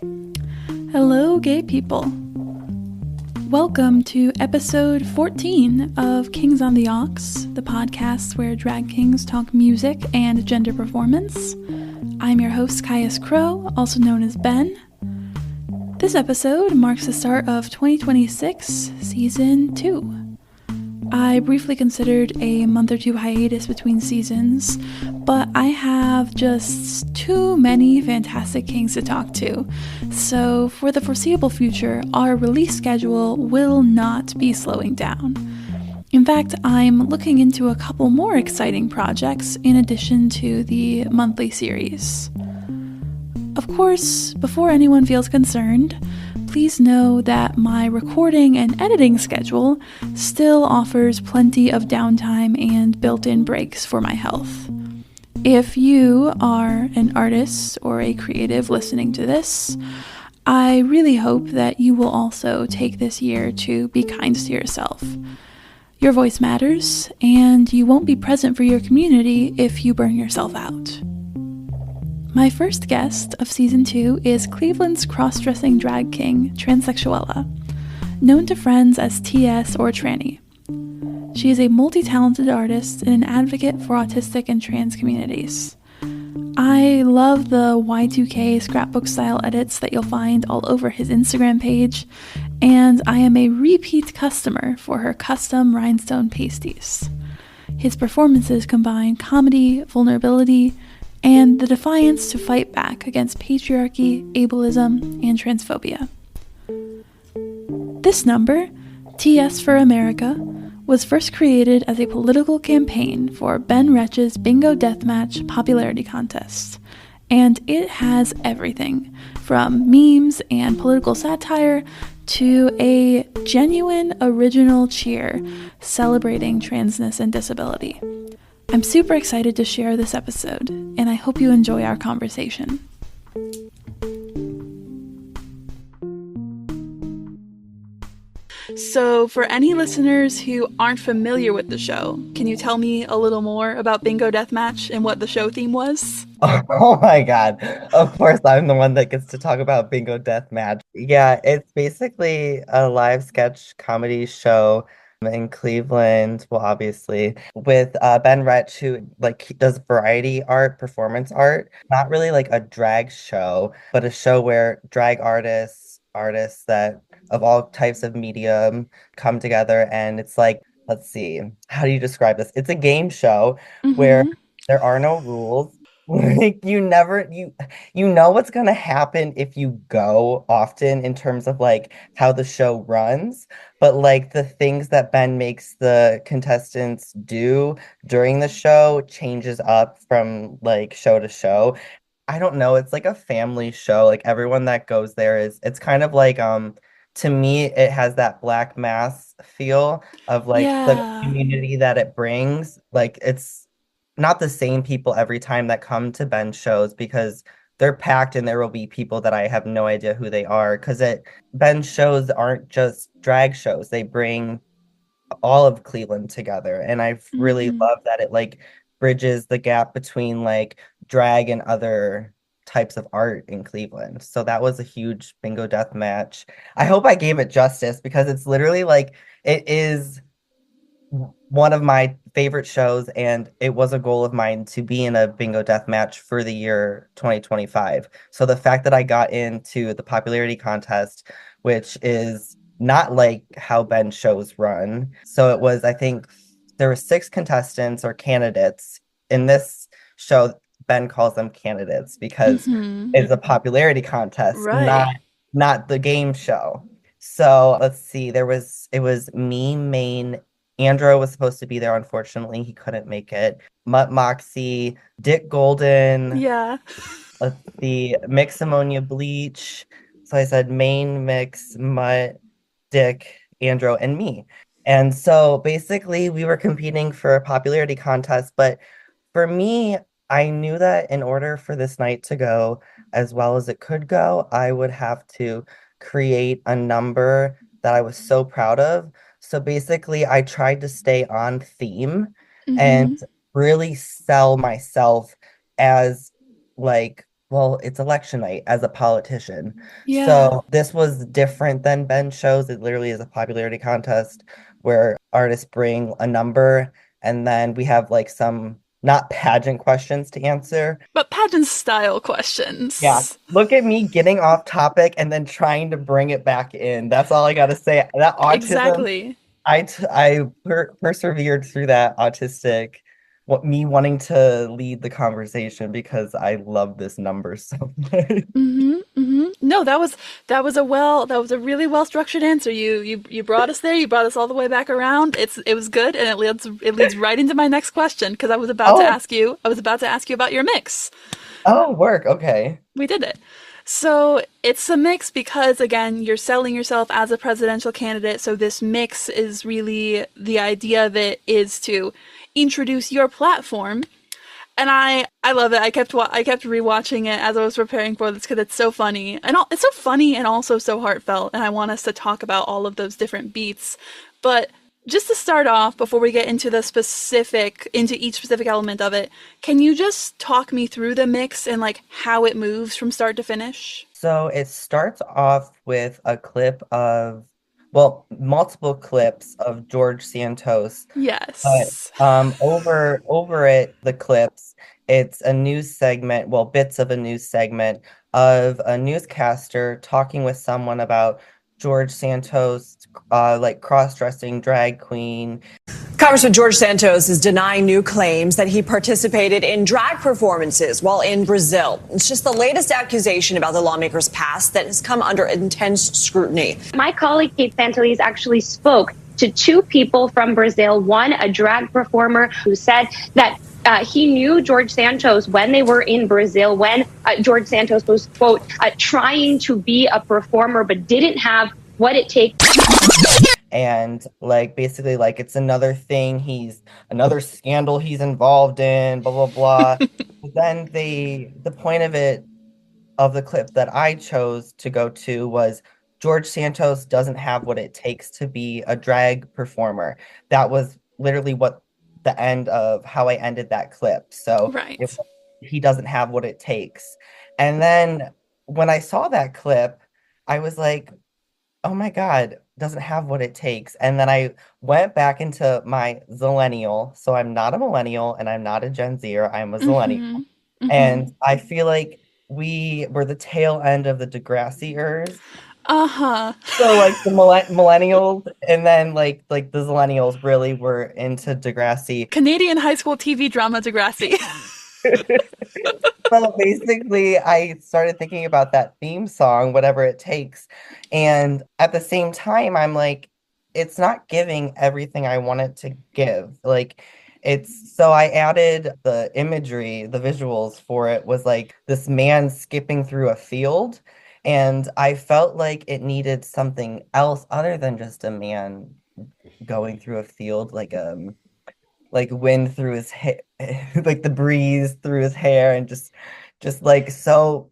Hello, gay people. Welcome to episode 14 of Kings on the Aux, the podcast where drag kings talk music and gender performance. I'm your host, Caius Crow, also known as Ben. This episode marks the start of 2026, Season 2. I briefly considered a month or two hiatus between seasons, but I have just too many fantastic kings to talk to, so for the foreseeable future, our release schedule will not be slowing down. In fact, I'm looking into a couple more exciting projects in addition to the monthly series. Of course, before anyone feels concerned, please know that my recording and editing schedule still offers plenty of downtime and built-in breaks for my health. If you are an artist or a creative listening to this, I really hope that you will also take this year to be kind to yourself. Your voice matters, and you won't be present for your community if you burn yourself out. My first guest of Season 2 is Cleveland's cross-dressing drag king, Transsexuella, known to friends as TS or Tranny. She is a multi-talented artist and an advocate for autistic and trans communities. I love the Y2K scrapbook-style edits that you'll find all over his Instagram page, and I am a repeat customer for her custom rhinestone pasties. His performances combine comedy, vulnerability, and the defiance to fight back against patriarchy, ableism, and transphobia. This number, TS for America, was first created as a political campaign for Ben Wretch's Bingo Deathmatch popularity contest, and it has everything from memes and political satire to a genuine original cheer celebrating transness and disability. I'm super excited to share this episode, and I hope you enjoy our conversation. So, for any listeners who aren't familiar with the show, can you tell me a little more about Bingo Deathmatch and what the show theme was? Oh my God. Of course, I'm the one that gets to talk about Bingo Deathmatch. Yeah, it's basically a live sketch comedy show in Cleveland, well, obviously, with Ben Wretch, who he does variety art, performance art. Not really like a drag show, but a show where drag artists that of all types of medium come together, and it's like, let's see, how do you describe this? It's a game show where Mm-hmm. there are no rules. Like you know what's gonna happen if you go often in terms of like how the show runs, but like the things that Ben makes the contestants do during the show changes up from like show to show. I don't know, it's like a family show. Like everyone that goes there it's kind of like to me it has that Black Mass feel of like the Yeah. community that it brings. Like it's not the same people every time that come to Ben shows because they're packed and there will be people that I have no idea who they are because it Ben shows aren't just drag shows. They bring all of Cleveland together. And I've really Mm-hmm. loved that it like bridges the gap between like drag and other types of art in Cleveland. So that was a huge bingo death match. I hope I gave it justice because it's literally like it is one of my favorite shows, and it was a goal of mine to be in a bingo death match for the year 2025. So the fact that I got into the popularity contest, which is not like how Ben shows run. So it was, I think there were 6 contestants or candidates in this show. Ben calls them candidates because Mm-hmm. it's a popularity contest, not Right. not the game show. So let's see, it was me, Maine, Andro was supposed to be there. Unfortunately, he couldn't make it. Mutt Moxie, Dick Golden, Yeah. let's see, Mix Ammonia Bleach. So I said Main, Mix, Mutt, Dick, Andro, and me. And so basically, we were competing for a popularity contest. But for me, I knew that in order for this night to go as well as it could go, I would have to create a number that I was so proud of. So basically, I tried to stay on theme and Mm-hmm. really sell myself as like well, it's election night as a politician. Yeah. So this was different than Ben's shows. It literally is a popularity contest where artists bring a number and then we have like some not pageant questions to answer. But pageant style Yeah. questions. Look at me getting off topic and then trying to bring it back in. That's all I gotta say. That autism, Exactly. I persevered through that autistic, what me wanting to lead the conversation because I love this number so much. No, that was a really well structured answer. You brought us there. You brought us all the way back around. It was good, and it leads right into my next question because Oh, I was about to ask you about your mix. oh, work. Okay. We did it. So it's a mix because, again, you're selling yourself as a presidential candidate. So this mix is really the idea of it is to introduce your platform. And I love it. I kept rewatching it as I was preparing for this because it's so funny it's so funny and also so heartfelt. And I want us to talk about all of those different beats. But just to start off, before we get into each specific element of it, can you just talk me through the mix and like how it moves from start to finish? So it starts off with a clip of, well, multiple clips of George Santos. But Yes. over it, the clips, it's a news segment, well, bits of a news segment of a newscaster talking with someone about George Santos, like cross-dressing drag queen. Congressman George Santos is denying new claims that he participated in drag performances while in Brazil. It's just the latest accusation about the lawmaker's past that has come under intense scrutiny. My colleague Kate Santelise actually spoke to two people from Brazil, one a drag performer who said that he knew George Santos when they were in Brazil, when George Santos was, quote, trying to be a performer but didn't have what it takes. And like basically like it's another thing another scandal he's involved in, blah blah blah. But then the point of the clip that I chose to go to was George Santos doesn't have what it takes to be a drag performer. That was literally what the end of how I ended that clip. So Right. he doesn't have what it takes. And then when I saw that clip, I was like, oh my God, doesn't have what it takes. And then I went back into my zillennial. So I'm not a millennial and I'm not a Gen Zer. I'm a zillennial. Mm-hmm. Mm-hmm. And I feel like we were the tail end of the Degrassi-ers. Uh-huh. So like the millennials and then like the zillennials really were into Degrassi. Canadian high school TV drama Degrassi. So basically, I started thinking about that theme song, whatever it takes. And at the same time, I'm like, it's not giving everything I want it to give. Like, so I added the imagery, the visuals for it was like this man skipping through a field. And I felt like it needed something else other than just a man going through a field, like wind through his hair, like the breeze through his hair, and just like so.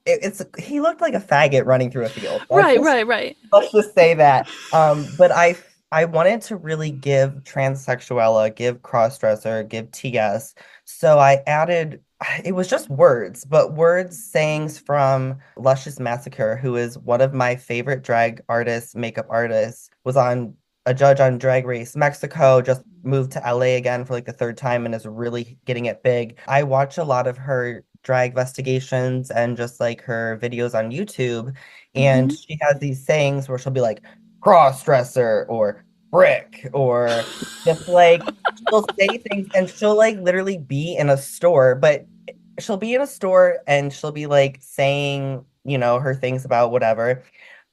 It's he looked like a faggot running through a field. Right, right, right. Let's just say that. But I wanted to really give transsexuella, give crossdresser, give TS. So I added. It was just words, but words, sayings from Lushious Massacr, who is one of my favorite drag artists, makeup artists, was on a judge on Drag Race Mexico, just moved to LA again for like the third time and is really getting it big. I watch a lot of her drag investigations and just like her videos on YouTube. And Mm-hmm. she has these sayings where she'll be like, cross dresser or brick or just like she'll say things and she'll like literally be in a store, but she'll be in a store and she'll be like saying, her things about whatever.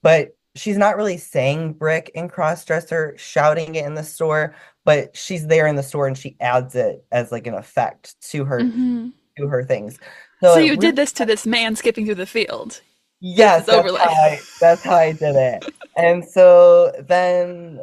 But she's not really saying brick and crossdresser, shouting it in the store, but she's there in the store and she adds it as like an effect Mm-hmm. to her things. So So it you really, did this to this man skipping through the field. This yes, is overlay. that's how I did it. And so then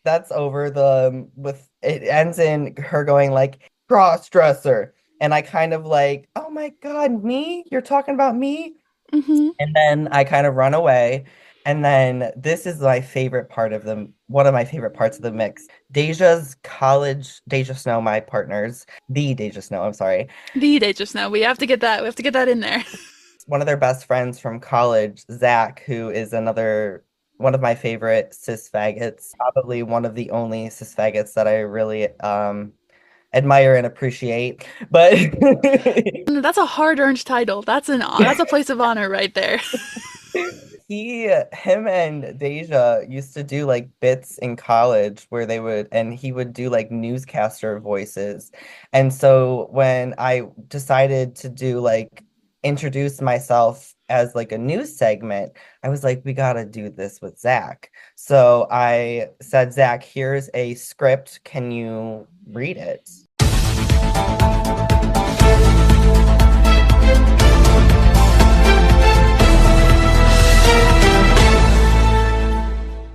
that's over the with it ends in her going like crossdresser. And I kind of like, oh my God, me? You're talking about me? Mm-hmm. And then I kind of run away. And then this is my favorite part of one of my favorite parts of the mix. Deja Snow, my partners, the Deja Snow, I'm sorry. The day just now. We have to get that. We have to get that in there. One of their best friends from college, Zach, who is one of my favorite cis faggots, probably one of the only cis faggots that I really admire and appreciate. But That's a hard-earned title. That's a place of honor right there. him and Deja used to do like bits in college where he would do like newscaster voices. And so when I decided to do like introduce myself as like a news segment, I was like, we gotta do this with Zach. So I said, Zach, here's a script. Can you read it?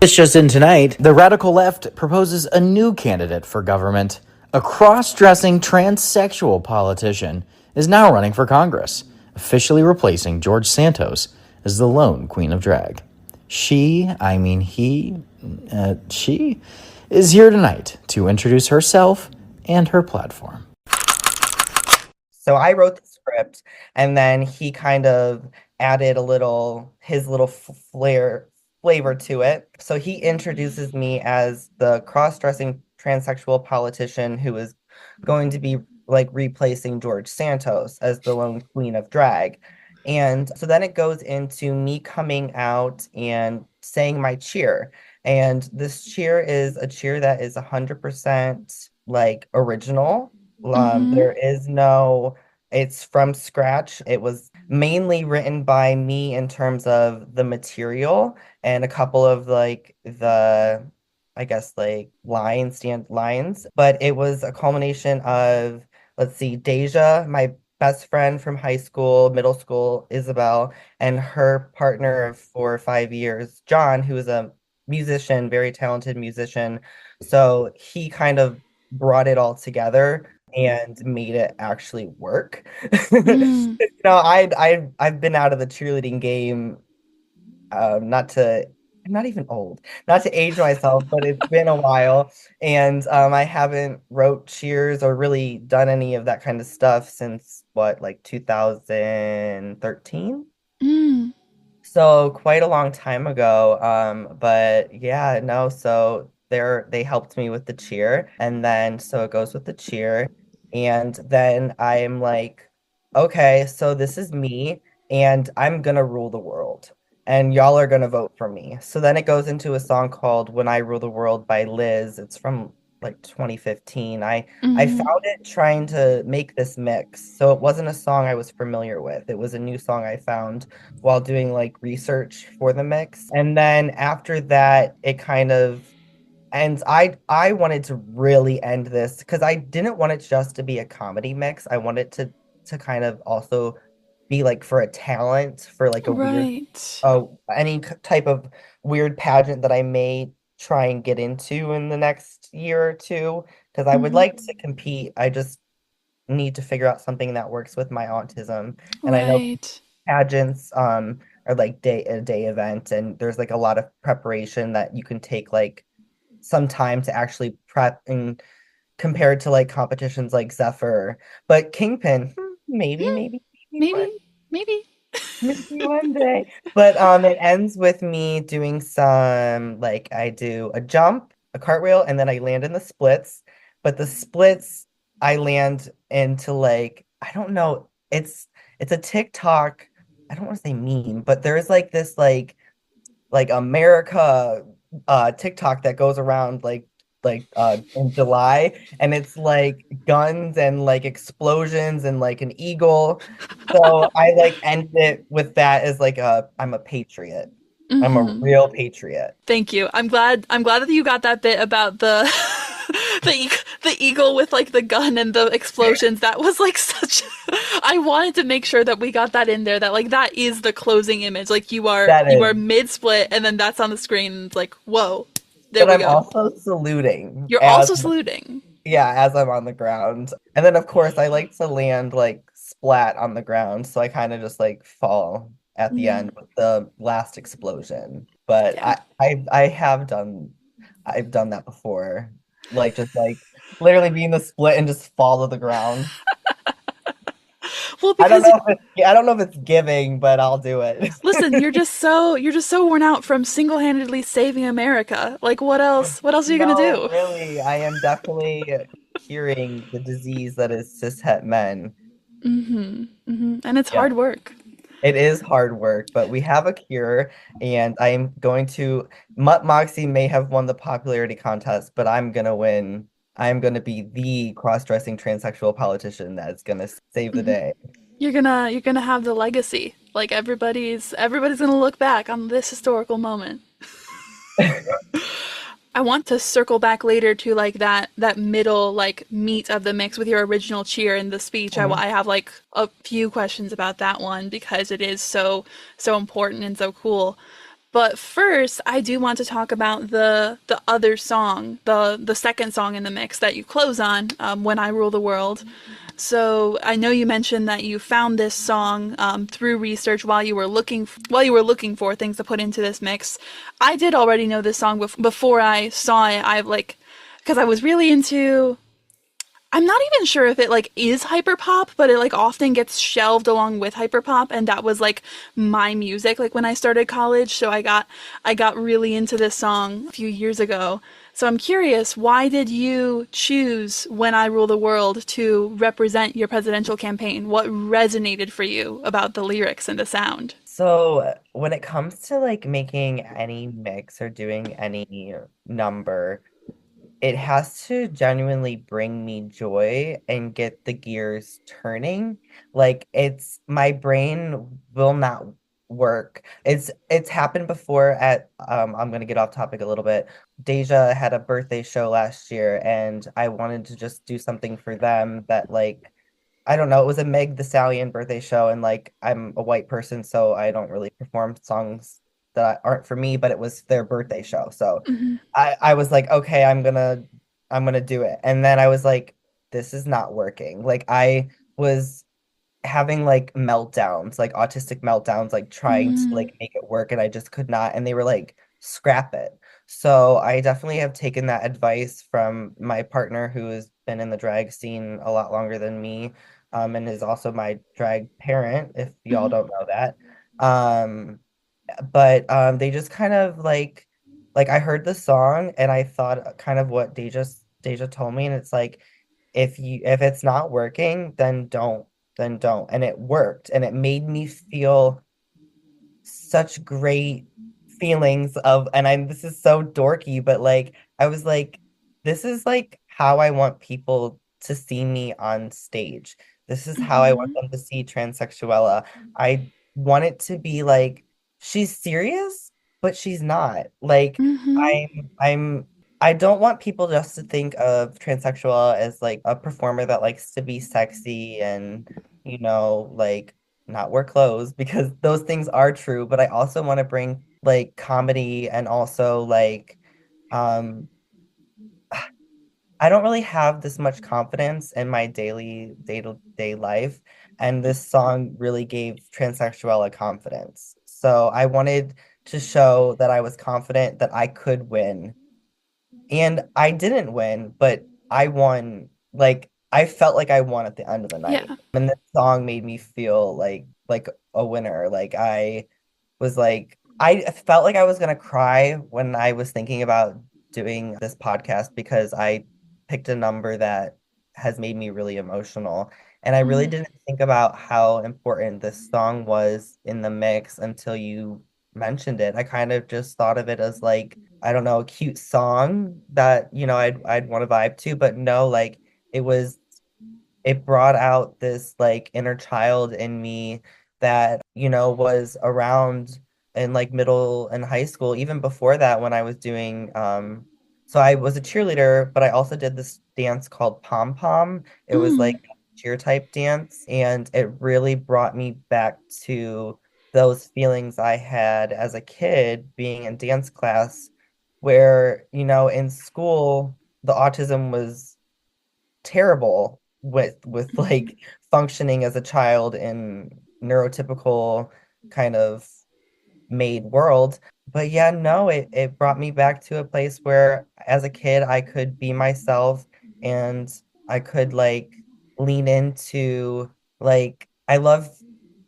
This just in tonight, the radical left proposes a new candidate for government. A cross-dressing transsexual politician is now running for Congress, officially replacing George Santos as the lone queen of drag. She is here tonight to introduce herself and her platform. So I wrote the script, and then he kind of added his little flavor to it. So he introduces me as the cross-dressing transsexual politician who is going to be like replacing George Santos as the lone queen of drag. And so then it goes into me coming out and saying my cheer. And this cheer is a cheer that is 100% like original. There is it's from scratch. It was mainly written by me in terms of the material and a couple of like I guess like lines, but it was a culmination of, let's see, Deja, my best friend from high school, middle school, Isabel, and her partner for 5 years, John, who is a musician, very talented musician. So he kind of brought it all together and made it actually work. I've been out of the cheerleading game, I'm not even old, not to age myself, but it's been a while, and I haven't wrote cheers or really done any of that kind of stuff since like 2013. So quite a long time ago. But yeah, no, so they helped me with the cheer, and then so it goes with the cheer, and then I'm like, okay, so this is me, and I'm gonna rule the world, and y'all are gonna vote for me. So then it goes into a song called When I Rule the World by Liz. It's from like 2015. I found it trying to make this mix. So it wasn't a song I was familiar with. It was a new song I found while doing like research for the mix. And then after that, it kind of ends. I wanted to really end this because I didn't want it just to be a comedy mix. I wanted to kind of also be like for a talent, for like a weird type of weird pageant that I may try and get into in the next year or two, because I would like to compete. I just need to figure out something that works with my autism. And I know pageants are like a day event, and there's like a lot of preparation that you can take like some time to actually prep, and compared to like competitions like Zephyr. But Kingpin, maybe one day. But it ends with me doing some, like, I do a jump, a cartwheel, and then I land in the splits. But the splits I land into, like, I don't know, it's a TikTok, I don't want to say meme, but there's like this like America TikTok that goes around in July, and it's like guns and like explosions and like an eagle. So I like end it with that as like I'm a patriot. I'm a real patriot. Thank you. I'm glad that you got that bit about the the eagle with like the gun and the explosions. That was like such I wanted to make sure that we got that in there, that like that is the closing image. Like you are mid split and then that's on the screen and it's like, whoa. There we go. I'm also saluting. You're also saluting. Yeah, as I'm on the ground. And then of course I like to land like splat on the ground, so I kind of just like fall at the end with the last explosion. but Yeah. I've done that before. Like just like literally being the split and just fall to the ground. Well, because I don't know if it's giving, but I'll do it. listen, you're just so worn out from single-handedly saving America. Like what else are you gonna No, do? really, I am definitely curing the disease that is cishet men. And it's Yeah. hard work. It is hard work, but we have a cure, and I am going to. Mutt Moxie may have won the popularity contest, but I'm gonna win. I'm gonna be the cross-dressing transsexual politician that's gonna save the day. You're gonna have the legacy. Like everybody's gonna look back on this historical moment. I want to circle back later to like that middle like meat of the mix with your original cheer in the speech. Mhm. I have like a few questions about that one because it is so important and so cool. But first, I do want to talk about the other song, the second song in the mix that you close on, "When I Rule the World." So I know you mentioned that you found this song through research while you were looking for things to put into this mix. I did already know this song before I saw it. I've like because I was really into. I'm not even sure if it like is hyperpop, but it like often gets shelved along with hyperpop, and that was like my music like when I started college. So I got really into this song a few years ago. So I'm curious, why did you choose "When I Rule the World" to represent your presidential campaign? What resonated for you about the lyrics and the sound? So when it comes to like making any mix or doing any number, it has to genuinely bring me joy and get the gears turning. Like it's my brain will not work. It's happened before at I'm gonna get off topic a little bit. Deja had a birthday show last year and I wanted to just do something for them that like I don't know, it was a Meg the Stallion birthday show and like I'm a white person so I don't really perform songs that aren't for me, but it was their birthday show. So I was like, okay, I'm gonna do it. And then I was like, this is not working. Like I was having like meltdowns, like autistic meltdowns, like trying to like make it work and I just could not. And they were like, scrap it. So I definitely have taken that advice from my partner who has been in the drag scene a lot longer than me, and is also my drag parent, if y'all don't know that. Um, but they just kind of like I heard the song and I thought kind of what Deja told me and it's like if it's not working then don't and it worked and it made me feel such great feelings of and I this is so dorky but like I was like this is like how I want people to see me on stage. This is how I want them to see transsexuella. I want it to be like she's serious but she's not. Like Mm-hmm. I'm I don't want people just to think of transsexual as like a performer that likes to be sexy and like not wear clothes because those things are true, but I also want to bring like comedy and also like um I don't really have this much confidence in my daily day-to-day life, and this song really gave transsexual confidence. So I wanted to show that I was confident that I could win. And I didn't win, but I won. Like I felt like I won at the end of the night. Yeah. And this song made me feel like a winner. Like I was like I felt like I was gonna cry when I was thinking about doing this podcast because I picked a number that has made me really emotional. And I really didn't think about how important this song was in the mix until you mentioned it. I kind of just thought of it as like, I don't know, a cute song that, I'd want to vibe to, but no, like it was it brought out this like inner child in me that, was around in like middle and high school, even before that when I was doing so I was a cheerleader, but I also did this dance called pom pom. It was like Mm. a cheer type dance, and it really brought me back to those feelings I had as a kid being in dance class where, in school the autism was terrible with like functioning as a child in neurotypical kind of made world. but yeah, no, it brought me back to a place where as a kid I could be myself and I could like lean into like I love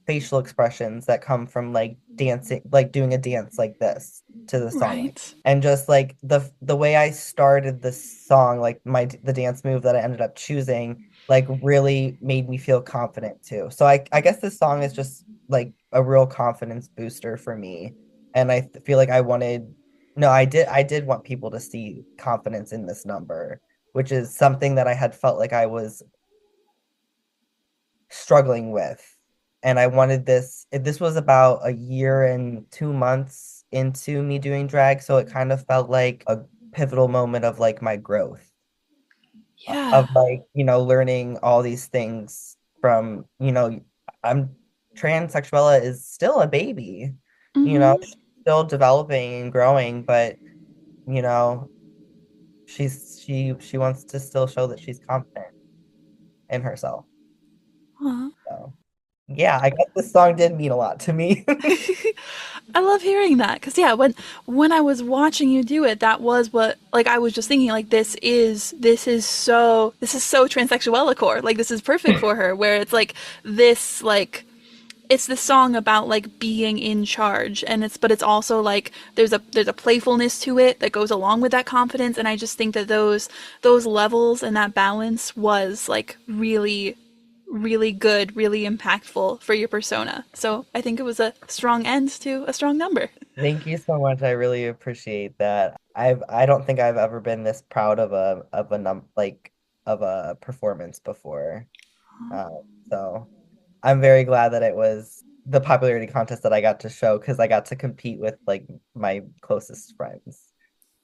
facial expressions that come from like dancing, like doing a dance like this to the song. Right. And just like the way I started the song, like the dance move that I ended up choosing, like really made me feel confident too. So I guess this song is just like a real confidence booster for me. And feel like I wanted, no, I did want people to see confidence in this number, which is something that I had felt like I was struggling with. And I wanted this was about a year and 2 months into me doing drag, so it kind of felt like a pivotal moment of like my growth, Yeah. of like, learning all these things from, I'm transsexuella is still a baby, Mm-hmm. she's still developing and growing, but you know, she wants to still show that she's confident in herself. Aw. So yeah, I guess this song did mean a lot to me. I love hearing that because yeah, when I was watching you do it, that was what like I was just thinking like this is so transsexual core like this is perfect for her where it's like it's the song about like being in charge and it's also like there's a playfulness to it that goes along with that confidence and I just think that those levels and that balance was like really really good, really impactful for your persona. So I think it was a strong end to a strong number. Thank you so much. I really appreciate that. I don't think I've ever been this proud of a of a performance before. Uh, so I'm very glad that it was the popularity contest that I got to show because I got to compete with like my closest friends.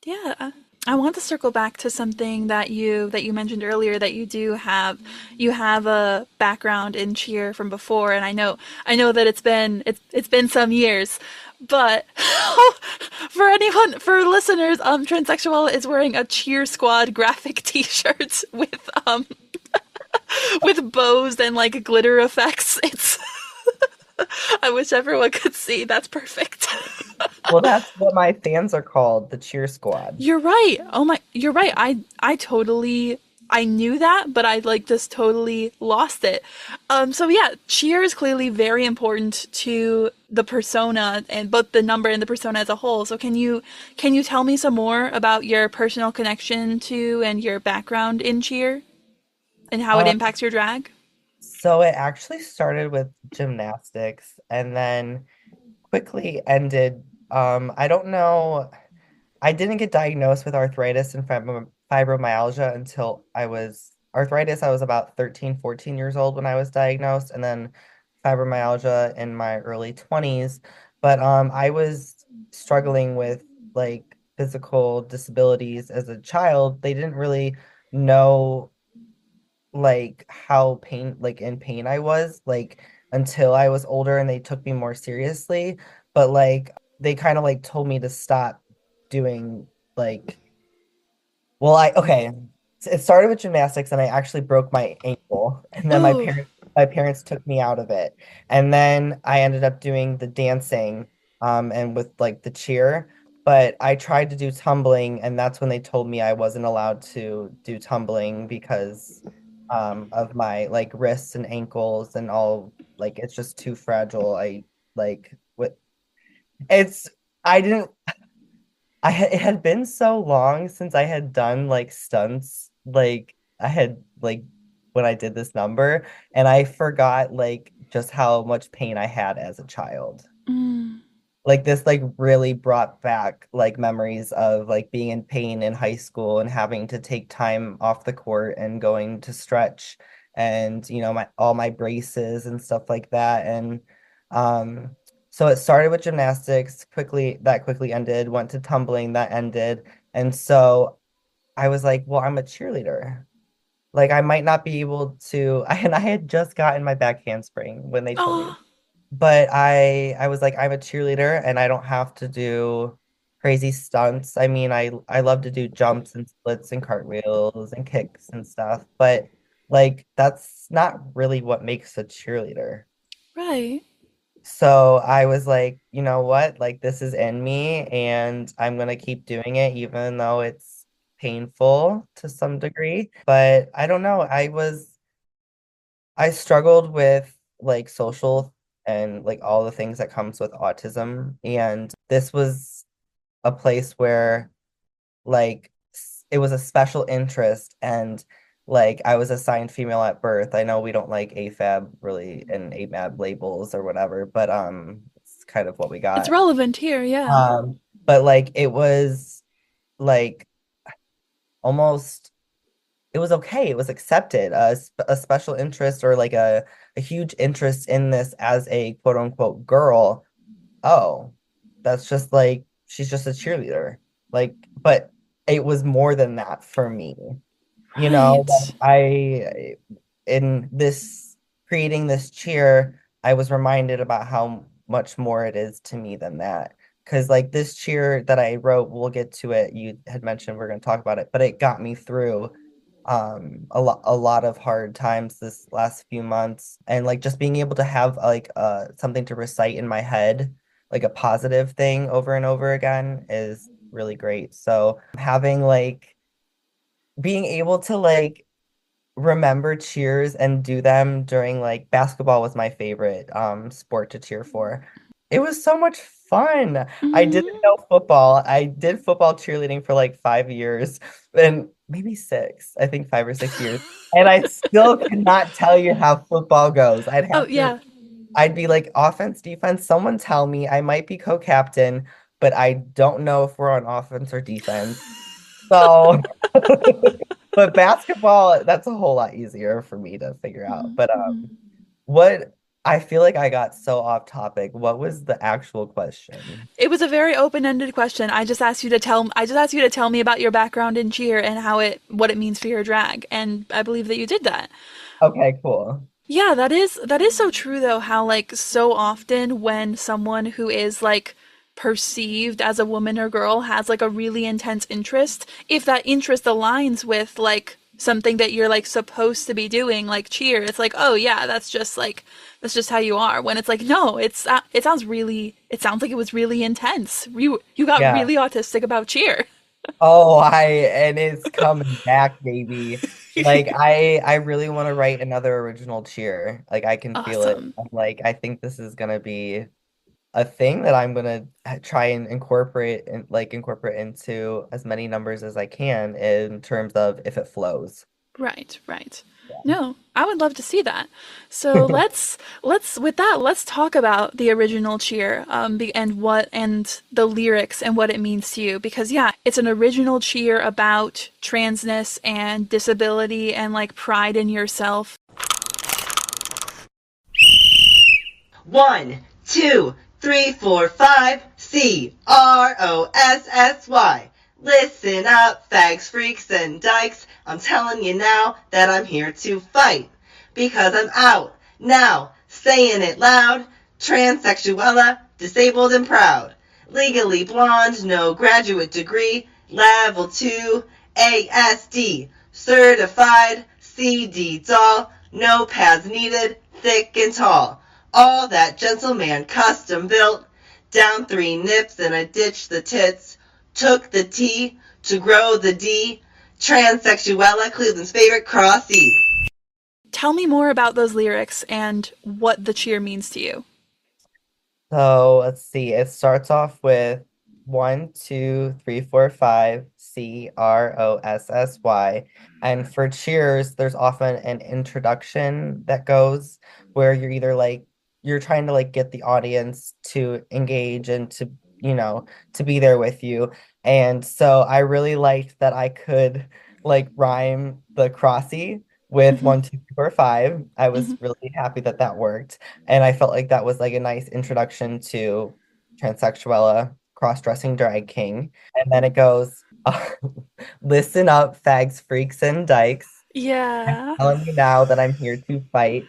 Yeah. I want to circle back to something that you mentioned earlier that you have a background in cheer from before and I know that it's been some years but for listeners transsexual is wearing a cheer squad graphic t-shirt with bows and like glitter effects. It's I wish everyone could see. That's perfect. Well, that's what my fans are called, the cheer squad. You're right. Oh my, you're right. I totally I knew that, but I like just totally lost it. So yeah, cheer is clearly very important to the persona and both the number and the persona as a whole. So can you tell me some more about your personal connection to and your background in cheer and how it Um, impacts your drag? so it actually started with gymnastics and then quickly ended. I don't know. I didn't get diagnosed with arthritis and fibromyalgia until I was about 13, 14 years old when I was diagnosed, and then fibromyalgia in my early 20s. But I was struggling with like physical disabilities as a child. They didn't really know like how in pain I was like until I was older and they took me more seriously. But like they kind of like told me to stop doing like well, okay. It started with gymnastics and I actually broke my ankle. And then Oh, my parents took me out of it. And then I ended up doing the dancing and with like the cheer. But I tried to do tumbling and that's when they told me I wasn't allowed to do tumbling because of my like wrists and ankles and all like it's just too fragile. I like with it's I didn't it had been so long since I had done like stunts, like I had like when I did this number, and I forgot like just how much pain I had as a child. mm, Like this like really brought back like memories of like being in pain in high school and having to take time off the court and going to stretch and my all my braces and stuff like that. And um so it started with gymnastics, quickly ended, went to tumbling, that ended. And so I was like, well, I'm a cheerleader. Like I might not be able to and I had just gotten my back handspring when they told me, oh, but I was like, I'm a cheerleader and I don't have to do crazy stunts. I mean, I love to do jumps and splits and cartwheels and kicks and stuff, but like that's not really what makes a cheerleader. right. So I was like, you know what? Like, this is in me, and I'm gonna keep doing it, even though it's painful to some degree. But I don't know. I struggled with like social and like all the things that comes with autism, and this was a place where like it was a special interest, and like I was assigned female at birth. I know we don't like AFAB really and AMAB labels or whatever, but it's kind of what we It's got. relevant here, yeah. But like it was like almost it was okay. It was accepted. A special interest or like a huge interest in this as a quote unquote girl. Oh, that's just like she's just a cheerleader. Like, but it was more than that for me. You know, Right. in this creating this cheer, I was reminded about how much more it is to me than that. Because like this cheer that I wrote, we'll get to it. You had mentioned we're going to talk about it, but it got me through a lot of hard times this last few months, and like just being able to have like something to recite in my head, like a positive thing over and over again is really great. So having like being able to like remember cheers and do them during like basketball was my favorite sport to cheer for. It was so much fun. I didn't Hmm. know football. I did football cheerleading for like 5 years and maybe six, I think 5 or 6 years. And I still cannot tell you how football goes. Oh, yeah. I'd be like offense, defense, someone tell me. I might be co-captain, but I don't know if we're on offense or defense. So but basketball, that's a whole lot easier for me to figure out. Mhm, But mhm. what I feel like I got so off topic. What was the actual question? It was a very open-ended question. I just asked you to tell me about your background in cheer and what it means for your drag, and I believe that you did that. Okay, cool. Yeah, that is so true though, how like so often when someone who is like perceived as a woman or girl has like a really intense interest, if that interest aligns with like something that you're like supposed to be doing, like cheer, it's like, oh yeah, that's just how you are. When it's like, no, it sounds like it was really intense. You got Yeah. really autistic about cheer. Oh, and it's coming back, baby. Like I really want to write another original cheer. Like I can feel it. Awesome. I'm like I think this is gonna be a thing that I'm gonna try and incorporate into as many numbers as I can in terms of if it flows. Right, right. No, I would love to see that. So let's talk about the original cheer, and the lyrics and what it means to you. Because yeah, it's an original cheer about transness and disability and like pride in yourself. 1, 2, 3, 4, 5, CROSSY. Listen up, fags, freaks, and dykes. I'm telling you now that I'm here to fight. Because I'm out now, saying it loud. Transsexuella, disabled and proud. Legally blonde, no graduate degree. Level 2, ASD. Certified, CD doll. No pads needed, thick and tall. All that gentleman custom built. Down 3 nips and I ditched the tits. Took the T to grow the D. Transsexuella, Cleveland's favorite crossy. Tell me more about those lyrics and what the cheer means to you. So let's see. It starts off with 1, 2, 3, 4, 5, CROSSY. And for cheers, there's often an introduction that goes where you're either like you're trying to like get the audience to engage and to be there with you. And so I really liked that I could like rhyme the crossy with Hmm. 1, 2, 3, 4, 5. I Hmm. was really happy that that worked. And I felt like that was like a nice introduction to transsexuella, cross-dressing drag king. And then it goes, listen up, fags, freaks, and dykes. I'm Yeah. telling you now that I'm here to fight.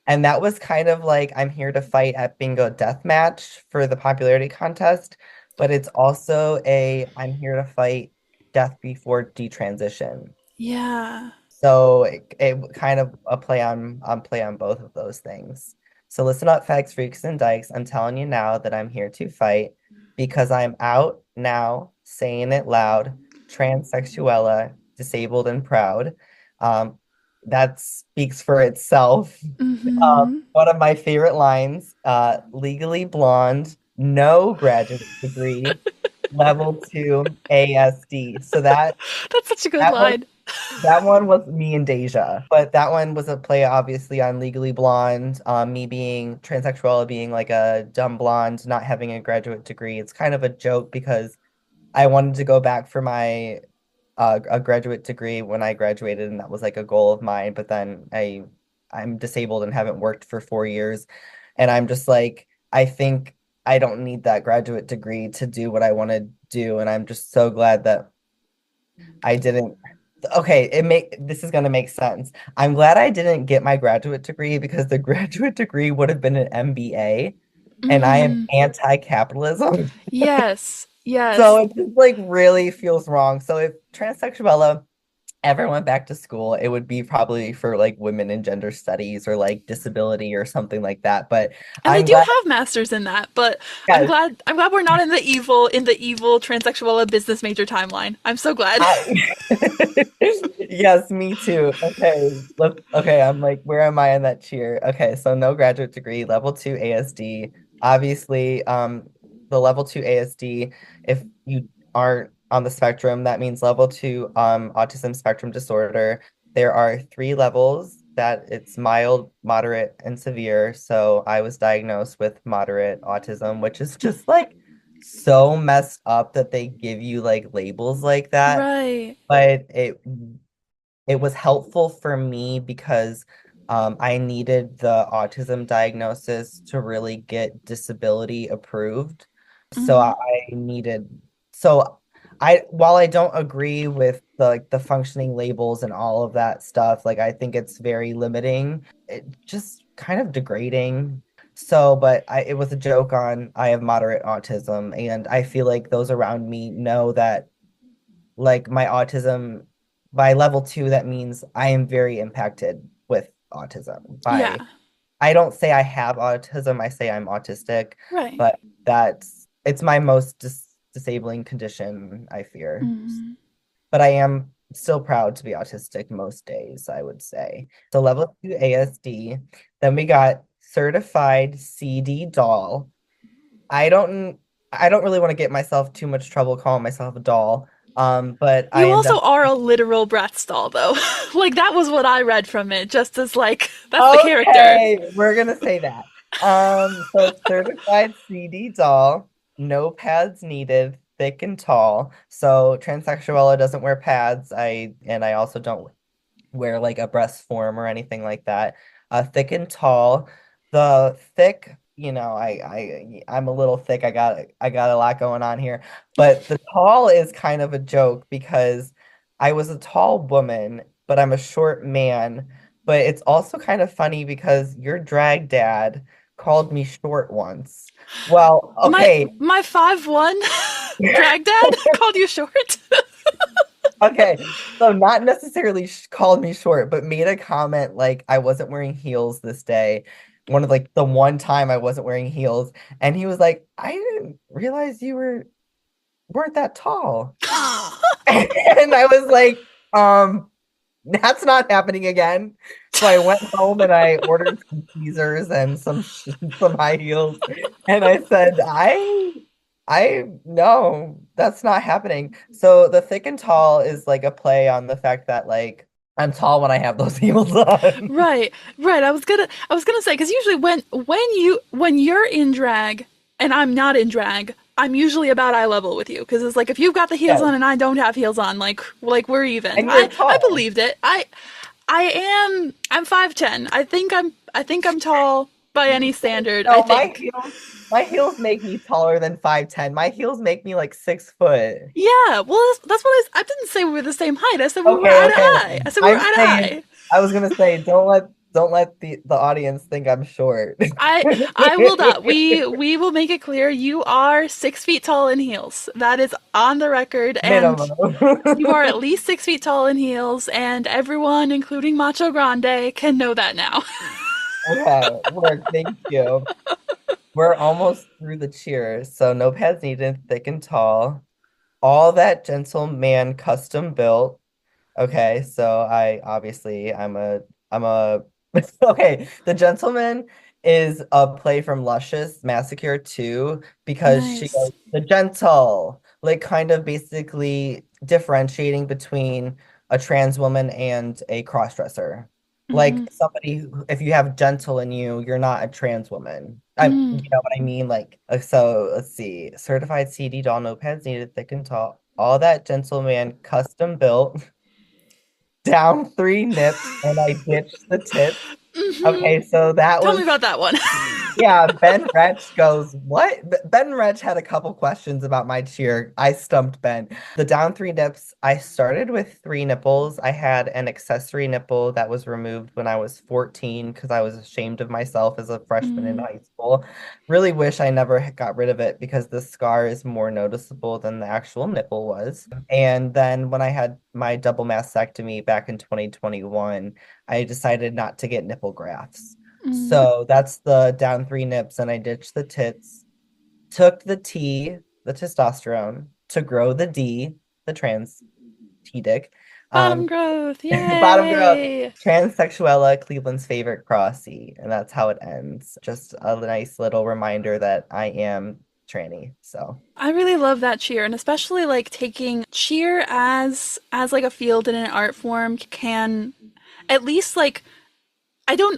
And that was kind of like I'm here to fight at Bingo Deathmatch for the popularity contest, but it's also a I'm here to fight death before detransition. Yeah. So it kind of a play on both of those things. So listen up, fags, freaks, and dykes. I'm telling you now that I'm here to fight because I'm out now, saying it loud, transsexuella, disabled and proud. Um, that speaks for itself. One of my favorite lines, legally blonde, no graduate degree, level 2 ASD. So That's such a good that line. that one was me and Deja, but that one was a play obviously on Legally Blonde, me being transsexual, being like a dumb blonde, not having a graduate degree. It's kind of a joke because I wanted to go back for my a graduate degree when I graduated, and that was like a goal of mine. But then I'm disabled and haven't worked for 4 years, and I'm just like, I think I don't need that graduate degree to do what I want to do, and I'm just so glad that I didn't. Okay, this is gonna make sense. I'm glad I didn't get my graduate degree because the graduate degree would have been an MBA, and I am anti-capitalism. Yes. So it just like really feels wrong. So if transsexuella ever went back to school, it would be probably for like women and gender studies or like disability or something like that. But And I'm they do glad, have masters in that, but yes, I'm glad we're not in the evil transsexual business major timeline. I'm so glad. yes, me too. Okay, I'm like, where am I in that cheer? Okay, so no graduate degree, level 2 ASD. Obviously, the level 2 ASD, if you aren't on the spectrum, that means level 2 autism spectrum disorder. There are 3 levels that it's mild, moderate, and severe. So I was diagnosed with moderate autism, which is just like so messed up that they give you like labels like that. Right. But it was helpful for me because I needed the autism diagnosis to really get disability approved. So I needed, so while I don't agree with the functioning labels and all of that stuff, like I think it's very limiting, it just kind of degrading. So, but it was a joke on I have moderate autism, and I feel like those around me know that like my autism by level 2, that means I am very impacted with autism. Yeah. I don't say I have autism, I say I'm autistic, Right. but it's my most disabling condition, I fear. But I am still proud to be autistic most days, I would say. So level 2 ASD, then we got certified CD doll. I don't really want to get myself too much trouble calling myself a doll. But I You am also are a literal brat doll, though. Like, that was what I read from it, just as, like, that's the character. Okay, we're gonna say that. So certified CD doll, no pads needed, thick and tall. So transsexuella doesn't wear pads. I also don't wear like a breast form or anything like that. Thick and tall. The thick, I'm a little thick. I got a lot going on here. But the tall is kind of a joke because I was a tall woman, but I'm a short man. But it's also kind of funny because your drag dad called me short once. Well, okay. My 5'1" drag dad called you short? Okay, so not necessarily called me short, but made a comment like I wasn't wearing heels this day. One of like the one time I wasn't wearing heels, and he was like, "I didn't realize you weren't that tall." And I was like, that's not happening again. So I went home and I ordered some Mizers and some high heels, and I said, I no, that's not happening. So the thick and tall is like a play on the fact that like I'm tall when I have those heels on. Right. I was gonna say, because usually when you're in drag and I'm not in drag, I'm usually about eye level with you, because it's like if you've got the heels on and I don't have heels on, like we're even. And you're tall. I believed it. I'm 5'10". I think I'm tall by any standard. No, I think. my heels make me taller than 5'10". My heels make me like 6 foot. Yeah, well, that's what I didn't say we were the same height. I said we were eye to eye. I said we were eye to eye. I was gonna say, don't let the audience think I'm short. I will not. We will make it clear you are 6 feet tall in heels. That is on the record, and you are at least 6 feet tall in heels, and everyone, including Macho Grande, can know that now. Okay, work. Thank you. We're almost through the cheers. So no pads needed, thick and tall. All that gentleman custom built. Okay, so I'm a okay, The Gentleman is a play from Lushious Massacre 2 because she Nice. goes the gentle, like kind of basically differentiating between a trans woman and a crossdresser. Like Hmm. somebody if you have gentle in you, you're not a trans woman. You Mm. know what I mean? Like so let's see. Certified CD doll, no pads needed, thick and tall. All that gentleman custom built. Down 3 nips and I ditched the tits. Hmm. Okay, so that Tell me was about that one. yeah, Ben Wretch goes, what? Ben Wretch had a couple questions about my cheer. I stumped Ben. The down 3 nips, I started with 3 nipples. I had an accessory nipple that was removed when I was 14 because I was ashamed of myself as a freshman in Mm. high school. Really wish I never got rid of it because the scar is more noticeable than the actual nipple was. And then when I had my double mastectomy back in 2021, I decided not to get nipple grafts. Mm. So that's the down 3 nips, and I ditched the tits, took the T, the testosterone, to grow the D, the trans T dick. Bottom Um, growth. bottom growth, Yay. transsexuella, Cleveland's favorite crossy, and that's how it ends. Just a nice little reminder that I am tranny. So I really love that cheer, and especially like taking cheer as like a field in an art form can at least like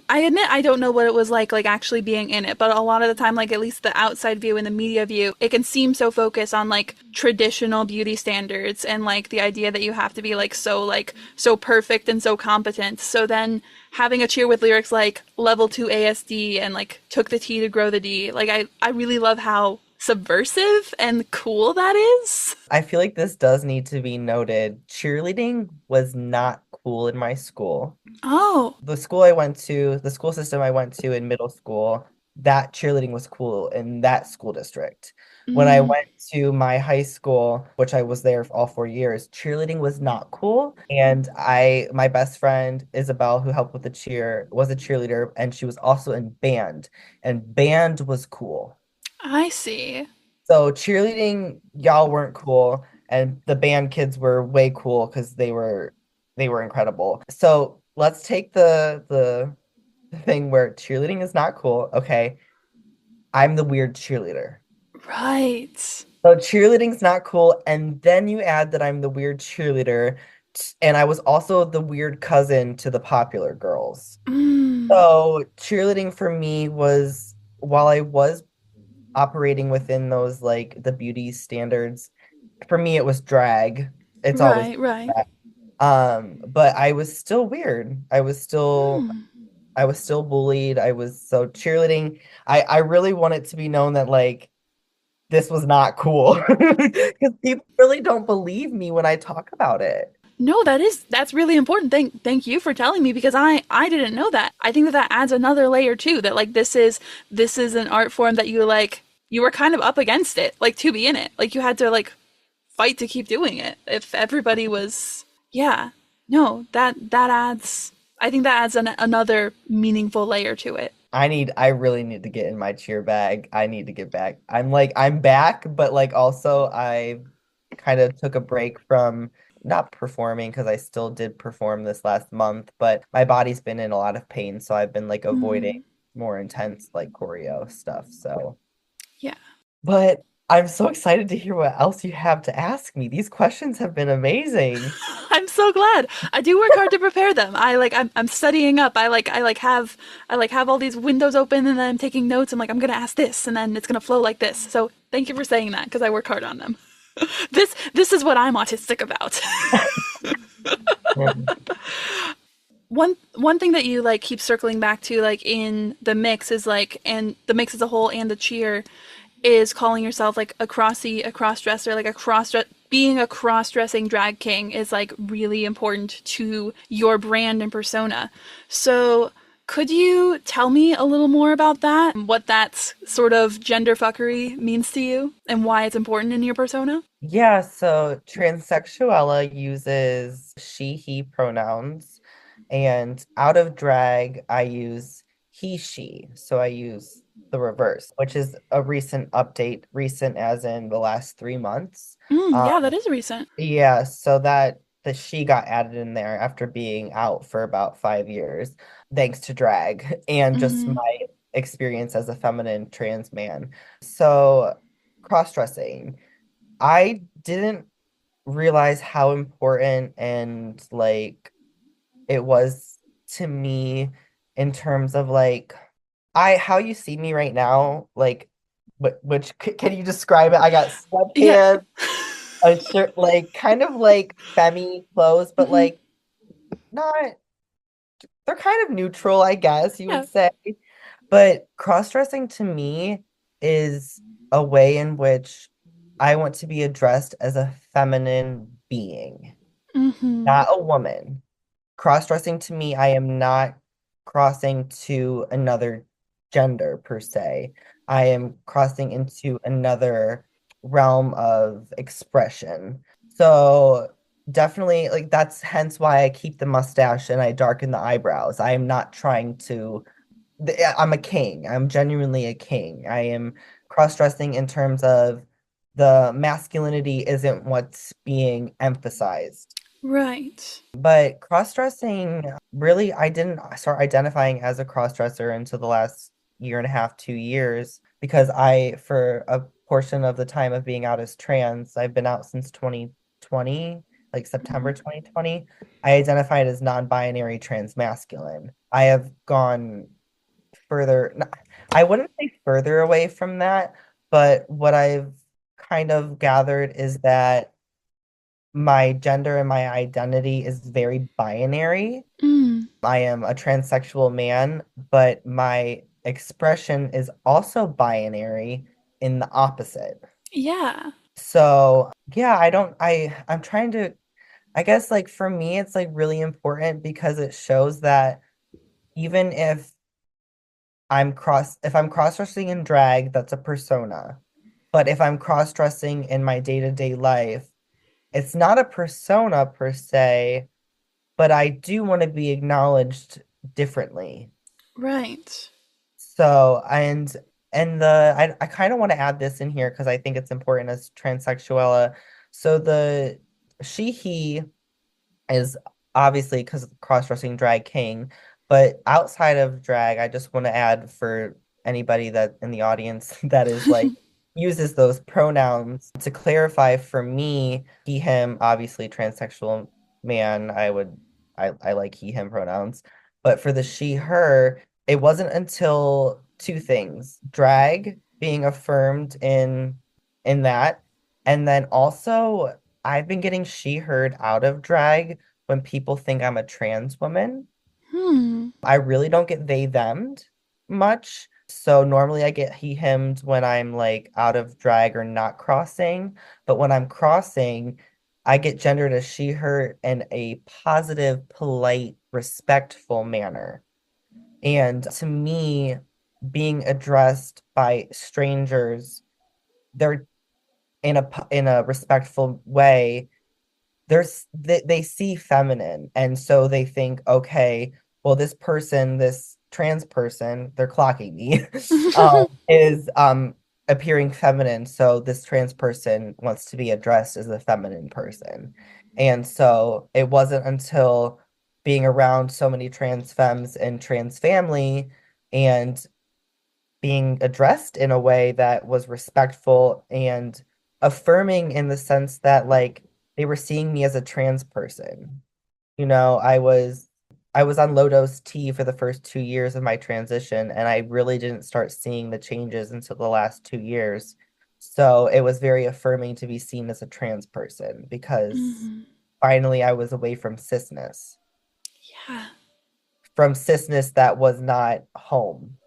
I admit I don't know what it was like actually being in it, but a lot of the time, like at least the outside view and the media view, it can seem so focused on like traditional beauty standards and like the idea that you have to be like so perfect and so competent. So then having a cheer with lyrics like level 2 ASD and like took the T to grow the D, like I really love how subversive and cool that is. I feel like this does need to be noted. Cheerleading was not cool in my school. Oh. The school system I went to in middle school, that cheerleading was cool in that school district. When I Mm, went to my high school, which I was there for all 4 years, cheerleading was not cool. And my best friend Isabel, who helped with the cheer, was a cheerleader, and she was also in band, and band was cool. I see. So cheerleading, y'all weren't cool, and the band kids were way cool because they were incredible. So let's take the thing where cheerleading is not cool. Okay, I'm the weird cheerleader. Right. So cheerleading's not cool, and then you add that I'm the weird cheerleader, and I was also the weird cousin to the popular girls. Mm, So cheerleading for me was while I was operating within those like the beauty standards. For me, it was drag. It's always right, right. that. But I was still weird. Hmm. I was still bullied. I was so cheerleading. I really want it to be known that like this was not cool because people really don't believe me when I talk about it. No, that's really important. Thank you for telling me because I didn't know that. I think that that adds another layer too. That like this is an art form that you were kind of up against it like to be in it. Like you had to like fight to keep doing it. If everybody was yeah. No, that adds. I think that adds another meaningful layer to it. I really need to get in my cheer bag. I need to get back. I'm back, but like also I kind of took a break from not performing because I still did perform this last month, but my body's been in a lot of pain, so I've been like avoiding Mm, more intense like choreo stuff. So, yeah. but I'm so excited to hear what else you have to ask me. These questions have been amazing. I'm so glad. I do work hard to prepare them. I'm studying up. I like have all these windows open and then I'm taking notes. I'm like I'm gonna ask this and then it's gonna flow like this. So thank you for saying that because I work hard on them. This is what I'm autistic about. One thing that you like keep circling back to like in the mix is like and the mix as a whole and the cheer is calling yourself like a crossy, a cross dresser, like a being a cross dressing drag king is like really important to your brand and persona. So could you tell me a little more about that? What that sort of gender fuckery means to you and why it's important in your persona? Yeah, so transsexuella uses she, he pronouns, and out of drag, I use he, she. So I use the reverse, which is a recent update, recent as in the last 3 months. Yeah, that is recent. Yeah, so that the she got added in there after being out for about 5 years, thanks to drag and just my experience as a feminine trans man. So cross-dressing, I didn't realize how important and like it was to me in terms of like I how you see me right now, like can you describe it? I got Yeah. sweatpants, a shirt, like kind of like femmy clothes, but like not, they're kind of neutral, I guess you Yeah. would say. But cross-dressing to me is a way in which I want to be addressed as a feminine being, not a woman. Cross-dressing to me, I am not crossing to another gender per se. I am crossing into another realm of expression. So definitely, like that's hence why I keep the mustache and I darken the eyebrows. I am not trying to. I'm a king. I'm genuinely a king. I am cross-dressing in terms of the masculinity isn't what's being emphasized. Right. But cross-dressing, really, I didn't start identifying as a cross-dresser until the last year and a half, 2 years, because for a portion of the time of being out as trans, I've been out since 2020, like September 2020. I identified as non-binary trans masculine. I have gone further, I wouldn't say further away from that, but what I've kind of gathered is that my gender and my identity is very binary. I am a transsexual man, but my expression is also binary in the opposite. Yeah. So, yeah, I'm trying to, I guess like for me, it's like really important because it shows that even if I'm cross-dressing in drag, that's a persona. But if I'm cross-dressing in my day-to-day life, it's not a persona per se, but I do want to be acknowledged differently. Right. So, I kind of want to add this in here because I think it's important as transsexuella. So the she, he is obviously because cross-dressing drag king, but outside of drag, I just want to add for anybody that in the audience that is like uses those pronouns to clarify for me, he, him, obviously transsexual man, I like he, him pronouns. But for the she, her, it wasn't until two things, drag being affirmed in that, and then also I've been getting she, heard out of drag when people think I'm a trans woman. I really don't get they them'd much. So normally I get he him'd when I'm like out of drag or not crossing. But when I'm crossing, I get gendered as she, her in a positive, polite, respectful manner. And to me, being addressed by strangers, they're in a respectful way, they see feminine and so they think, okay, well this trans person, they're clocking me, is appearing feminine, so this trans person wants to be addressed as a feminine person. And so it wasn't until being around so many trans femmes and trans family and being addressed in a way that was respectful and affirming in the sense that like they were seeing me as a trans person. You know, I was on low dose T for the first 2 years of my transition, and I really didn't start seeing the changes until the last 2 years. So it was very affirming to be seen as a trans person because finally I was away from cisness. Yeah. From cisness that was not home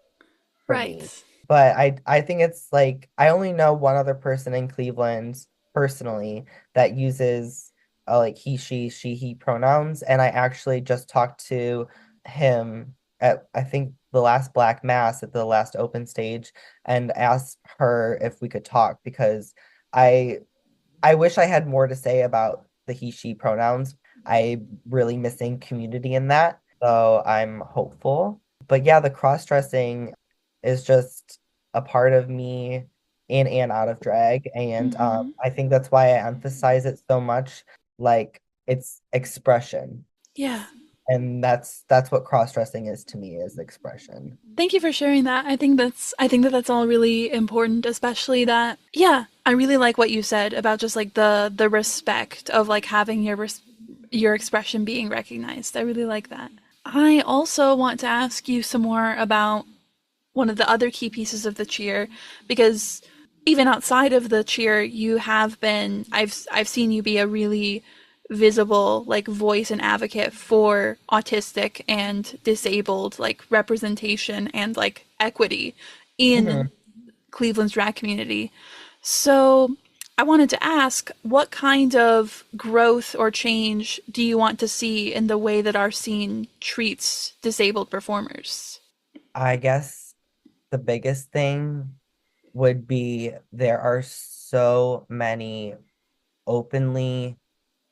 for me. Right. But I think it's like I only know one other person in Cleveland personally that uses like he, she, he pronouns, and I actually just talked to him at I think the last Black Mass at the last open stage and asked her if we could talk because I I wish I had more to say about the he, she pronouns. I'm really missing community in that, so I'm hopeful. But yeah, the cross-dressing is just a part of me in and out of drag. And I think that's why I emphasize it so much. Like it's expression. Yeah. And that's what cross-dressing is to me, is expression. Thank you for sharing that. I think that that's all really important, especially that yeah, I really like what you said about just like the respect of like having your expression being recognized. I really like that. I also want to ask you some more about one of the other key pieces of the cheer because even outside of the cheer you have been I've seen you be a really visible like voice and advocate for autistic and disabled like representation and like equity in Mhm. Cleveland's drag community. So I wanted to ask, what kind of growth or change do you want to see in the way that our scene treats disabled performers? I guess the biggest thing would be there are so many openly,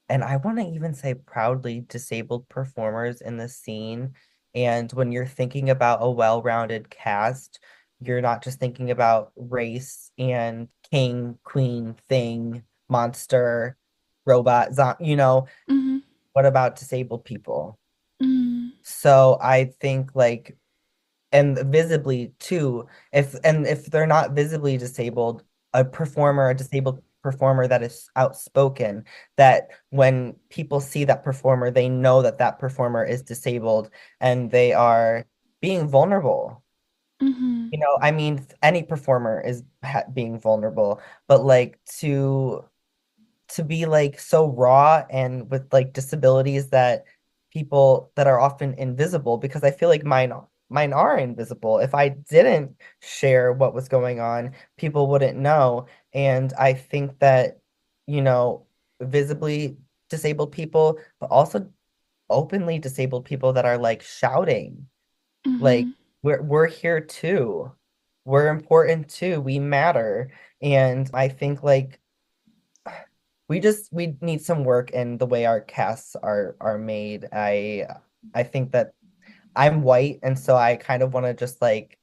and I want to even say proudly, disabled performers in the scene. And when you're thinking about a well-rounded cast, you're not just thinking about race and king, queen, thing, monster, robot, Mm-hmm. what about disabled people? Mm, So I think like, and visibly too, if they're not visibly disabled, a disabled performer that is outspoken, that when people see that performer, they know that that performer is disabled and they are being vulnerable. mm-hmm. I mean, any performer is being vulnerable, but like to be like so raw and with like disabilities that people that are often invisible, because I feel like mine are invisible. If I didn't share what was going on, people wouldn't know. And I think that, you know, visibly disabled people, but also openly disabled people that are like shouting, like Mm-hmm. we're here too. We're important too. We matter. And I think like we need some work in the way our casts are made. I think that I'm white, and so I kind of want to just like,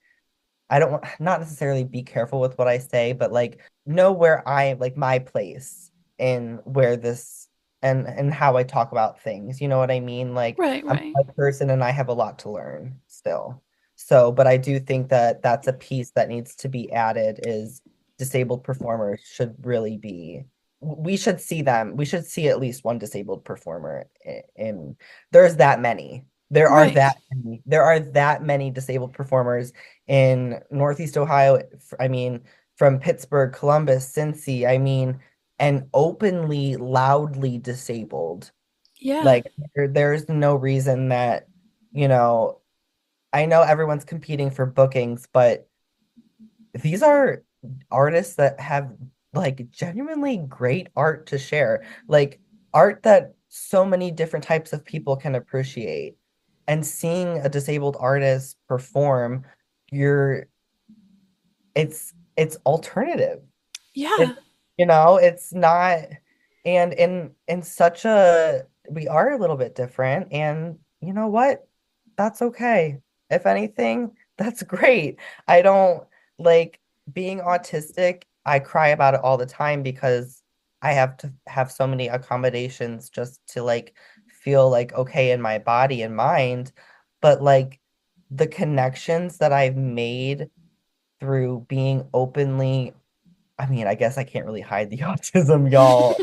I don't want, not necessarily be careful with what I say, but like know where I like my place in where this and how I talk about things. You know what I mean? Like Right, I'm a right. white person and I have a lot to learn still. So, but I do think that that's a piece that needs to be added, is disabled performers should really be, we should see them. We should see at least one disabled performer in, there's that many. Right. There are that many disabled performers in Northeast Ohio. I mean, from Pittsburgh, Columbus, Cincy, I mean, and openly, loudly disabled. Yeah. Like there's no reason that, you know, I know everyone's competing for bookings, but these are artists that have like genuinely great art to share, like art that so many different types of people can appreciate. And seeing a disabled artist perform, you're it's alternative. Yeah. It, it's not, and in such a, we are a little bit different, and you know what? That's okay. If anything, that's great. I don't like being autistic. I cry about it all the time because I have to have so many accommodations just to like feel like okay in my body and mind. But like the connections that I've made through being openly, I mean, I guess I can't really hide the autism, y'all.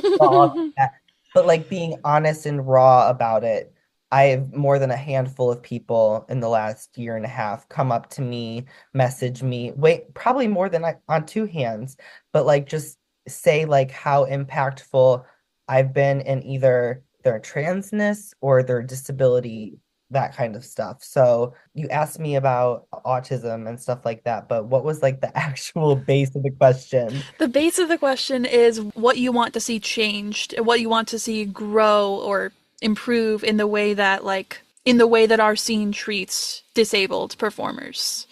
But like being honest and raw about it, I have more than a handful of people in the last year and a half come up to me, message me, wait, probably more than on two hands, but like just say like how impactful I've been in either their transness or their disability, that kind of stuff. So you asked me about autism and stuff like that, but what was like the actual base of the question? The base of the question is what you want to see changed, what you want to see grow or improve in the way that our scene treats disabled performers.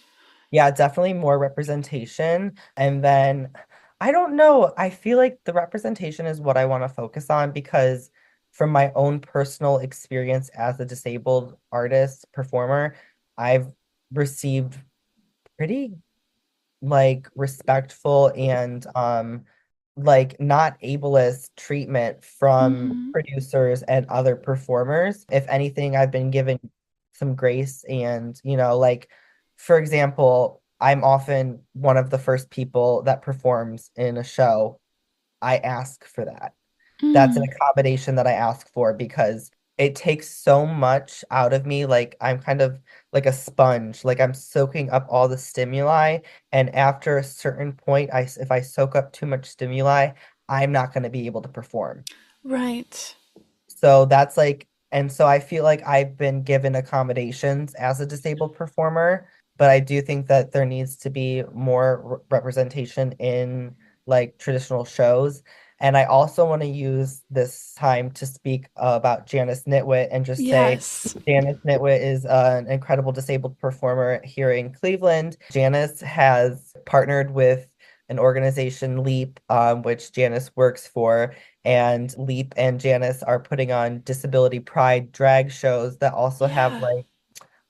Yeah, definitely more representation. And then I don't know, I feel like the representation is what I want to focus on, because from my own personal experience as a disabled artist, performer, I've received pretty like respectful and like not ableist treatment from Mm-hmm. producers and other performers. If anything, I've been given some grace and, like for example, I'm often one of the first people that performs in a show. I ask for that. That's an Mm. accommodation that I ask for because it takes so much out of me. Like I'm kind of like a sponge. Like I'm soaking up all the stimuli, and after a certain point, if I soak up too much stimuli, I'm not going to be able to perform. Right. So that's like, and so I feel like I've been given accommodations as a disabled performer, but I do think that there needs to be more representation in like traditional shows. And I also want to use this time to speak about Janice Nitwit and just say Yes. Janice Nitwit is an incredible disabled performer here in Cleveland. Janice has partnered with an organization, Leap, which Janice works for, and Leap and Janice are putting on disability pride drag shows that also have Yeah.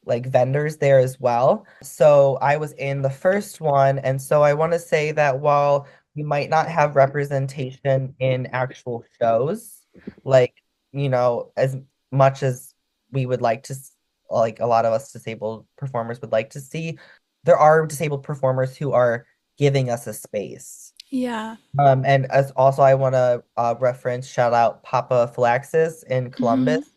like vendors there as well. So I was in the first one, and so I want to say that while we might not have representation in actual shows, like, as much as we would like to, like a lot of us disabled performers would like to see, there are disabled performers who are giving us a space. Yeah. And as also I want to reference shout out Papa Phylaxis in Mm-hmm. Columbus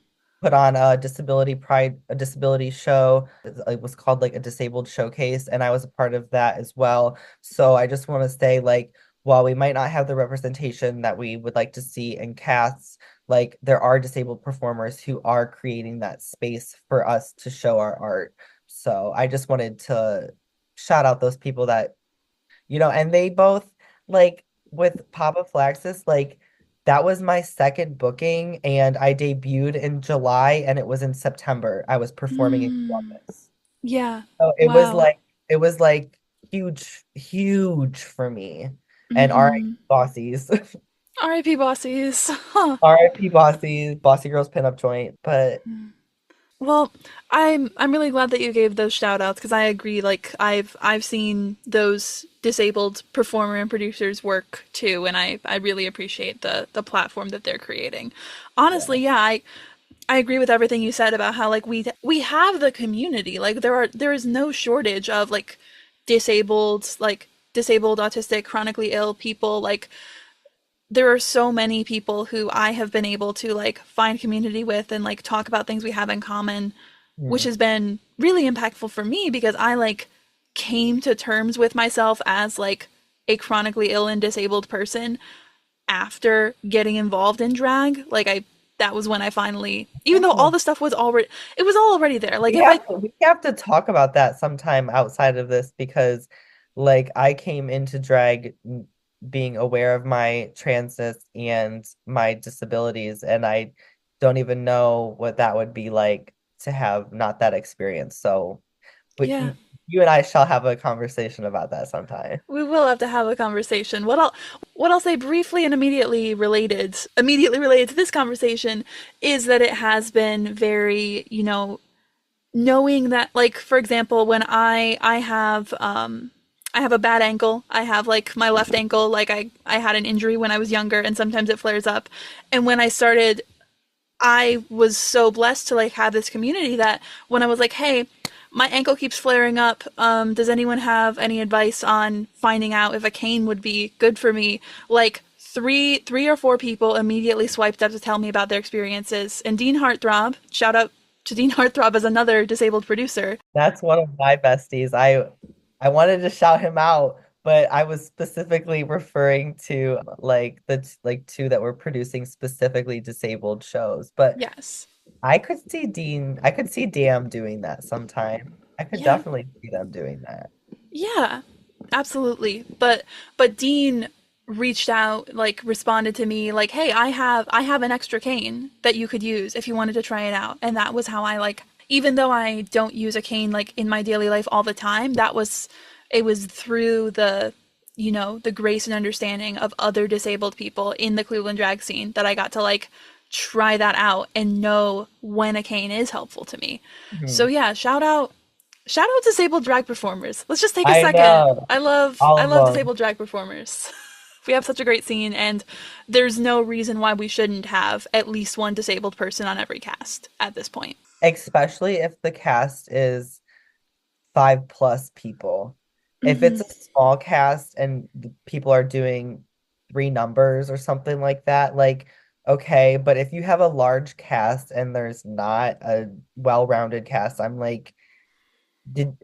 put on a disability pride, a disability show. It was called like a disabled showcase, and I was a part of that as well. So I just want to say, like, while we might not have the representation that we would like to see in casts, like there are disabled performers who are creating that space for us to show our art. So I just wanted to shout out those people that and they both like with Papa Flaxus, like that was my second booking and I debuted in July and it was in September. I was performing in Mm. Columbus. Yeah. So Wow. it was like huge, huge for me. And Mm-hmm. R.I.P. Bossies. R.I.P. Bossies. Huh. R.I.P. Bossies, Bossy Girls Pinup Joint. But Well, I'm really glad that you gave those shout outs because I agree. Like I've seen those disabled performer and producers work too, and I really appreciate the platform that they're creating. yeah. Honestly, yeah, I agree with everything you said about how like we have the community. Like there is no shortage of disabled, autistic, chronically ill people. Like there are so many people who I have been able to like find community with and like talk about things we have in common, which Mhm. has been really impactful for me because I like came to terms with myself as like a chronically ill and disabled person after getting involved in drag. Like I that was when I finally, even though all the stuff was already, it was all already there. Like if I We have to talk about that sometime outside of this because like I came into drag being aware of my transness and my disabilities and I don't even know what that would be like to have not that experience. So but yeah, you and I shall have a conversation about that sometime. we will have to have a conversation. What I'll say briefly and immediately related to this conversation is that it has been very, knowing that like for example, when I have a bad ankle. I have like my left ankle, like I had an injury when I was younger and sometimes it flares up. And when I started, I was so blessed to like have this community that when I was like, "Hey, my ankle keeps flaring up. Does anyone have any advice on finding out if a cane would be good for me?" Like three or four people immediately swiped up to tell me about their experiences. And Dean Heartthrob, shout out to Dean Heartthrob as another disabled producer. That's one of my besties. I wanted to shout him out, but I was specifically referring to like like two that were producing specifically disabled shows. But Yes. I could see Dam doing that sometime. I could Yeah. definitely see them doing that. Yeah, absolutely. But Dean reached out, like responded to me like, "Hey, I have an extra cane that you could use if you wanted to try it out." And that was how I like even though I don't use a cane like in my daily life all the time, it was through the grace and understanding of other disabled people in the Cleveland drag scene that I got to like try that out and know when a cane is helpful to me. So Mhm. yeah, shout out Shout out disabled drag performers. Let's just take a I second. know. I love All I of love them. disabled drag performers. We have such a great scene, and there's no reason why we shouldn't have at least one disabled person on every cast at this point. Especially if the cast is 5+ people. If it's Hmm. a small cast and people are doing 3 numbers or something like that, like, okay, but if you have a large cast and there's not a well-rounded cast, I'm like,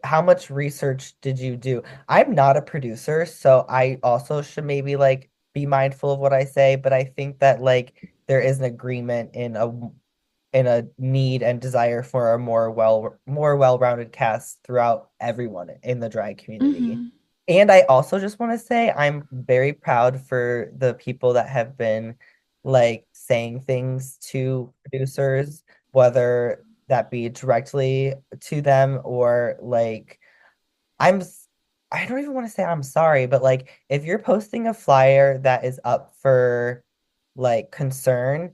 how much research did you do? I'm not a producer, so I also should maybe like be mindful of what I say, but I think that like there is an agreement in a need and desire for a more well-rounded cast throughout everyone in the drag community. Hmm. And I also just want to say I'm very proud for the people that have been like saying things to producers, whether that be directly to them or like I'm s- I don't even want to say I'm sorry, but like if you're posting a flyer that is up for like concern,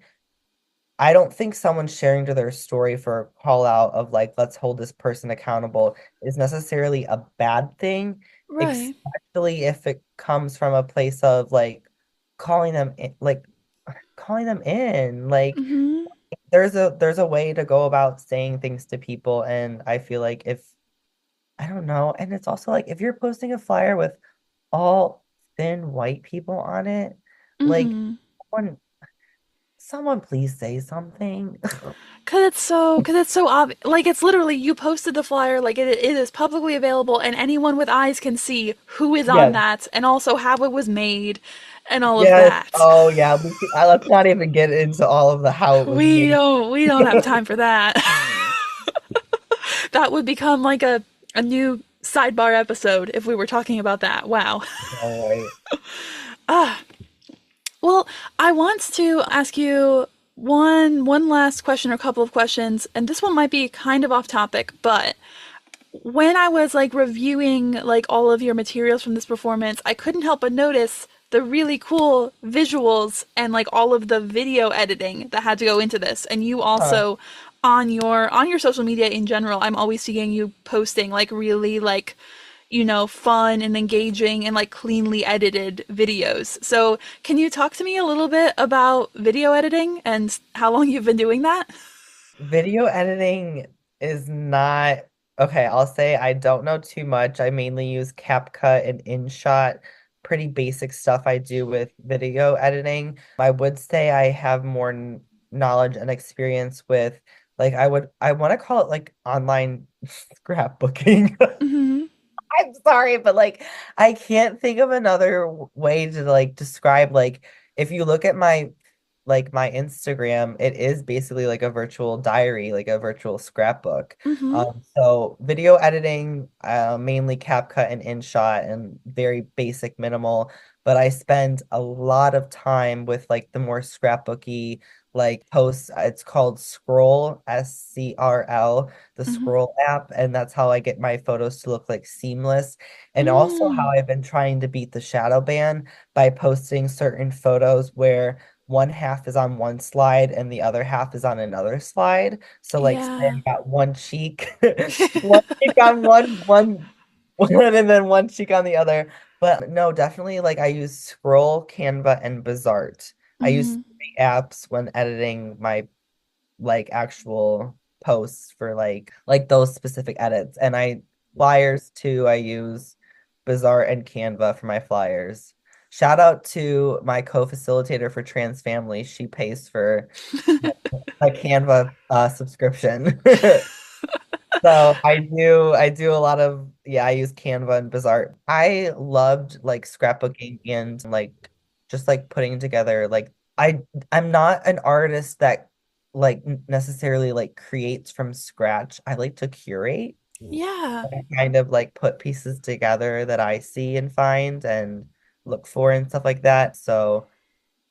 I don't think someone sharing to their story for a call out of like, let's hold this person accountable is necessarily a bad thing, Right. especially if it comes from a place of like calling them in, like calling them in. Like Hmm. there's a way to go about saying things to people, and I feel like if I don't know, and it's also like if you're posting a flyer with all thin white people on it, like Hmm. someone someone please say something. Cause it's so obvious. Like it's literally you posted the flyer, like it is publicly available, and anyone with eyes can see who is on Yes. that, and also how it was made, and all of Yes. that. Oh, yeah. Let's not even get into all of the how it was made. We don't have time for that. That would become like a new sidebar episode if we were talking about that. Wow. All right. Well, I want to ask you one last question or a couple of questions, and this one might be kind of off topic, but when I was like reviewing like all of your materials from this performance, I couldn't help but notice the really cool visuals and like all of the video editing that had to go into this. And you Huh. also on your social media in general, I'm always seeing you posting like really like fun and engaging and like cleanly edited videos. So, can you talk to me a little bit about video editing and how long you've been doing that? Video editing is not okay. I'll say I don't know too much. I mainly use CapCut and InShot, pretty basic stuff I do with video editing. I would say I have more knowledge and experience with like I want to call it like online scrapbooking. Hmm. I'm sorry, but like I can't think of another way to like describe like if you look at my Instagram, it is basically like a virtual diary, like a virtual scrapbook. Hmm. So video editing, mainly CapCut and InShot and very basic minimal, but I spend a lot of time with like the more scrapbooky like posts. It's called Scroll, SCRL, the Hmm. Scroll app, and that's how I get my photos to look like seamless. And also how Mm. I've been trying to beat the shadow ban by posting certain photos where one half is on one slide and the other half is on another slide. So like say Yeah. I got one cheek, one cheek on one and then one cheek on the other. But no, definitely like I use Scroll, Canva, and Bizart. I use Hmm. 3 apps when editing my like actual posts for like those specific edits. And I flyers too, I use Bizarre and Canva for my flyers. Shout out to my co-facilitator for Trans Family. She pays for a Canva subscription. So I do a lot of I use Canva and Bizarre. I loved like scrapbooking and like just like putting together like I'm not an artist that like necessarily like creates from scratch. I like to curate Yeah. and kind of like put pieces together that I see and find and look for and stuff like that. So